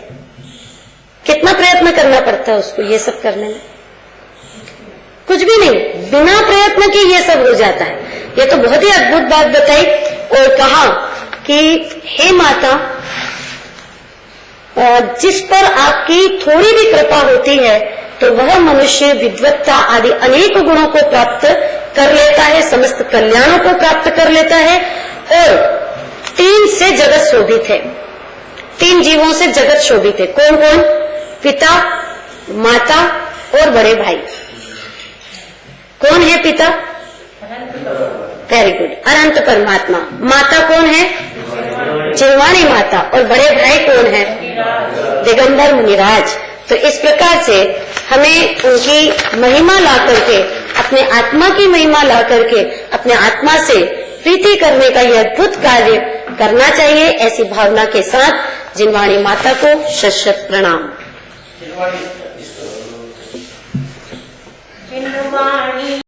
कितना प्रयत्न करना पड़ता है उसको ये सब करने में? कुछ भी नहीं, बिना प्रयत्न के ये सब हो जाता है। ये तो बहुत ही अद्भुत बात बताई और कहा कि हे माता, जिस पर आपकी थोड़ी भी कृपा होती है तो वह मनुष्य विद्वत्ता आदि अनेक गुणों को प्राप्त कर लेता है, समस्त कल्याणों को प्राप्त कर लेता है। और 3 से जगत शोभित है, 3 जीवों से जगत शोभित है। कौन कौन? पिता, माता और बड़े भाई। कौन है पिता? वेरी गुड, अनंत परमात्मा। माता कौन है? जिनवाणी माता। और बड़े भाई कौन है? दिगंबर मुनिराज। तो इस प्रकार से हमें उनकी महिमा ला करके, अपने आत्मा की महिमा ला करके अपने आत्मा से प्रीति करने का यह अद्भुत कार्य करना चाहिए। ऐसी भावना के साथ जिनवाणी माता को शत प्रणाम। जिनवाणी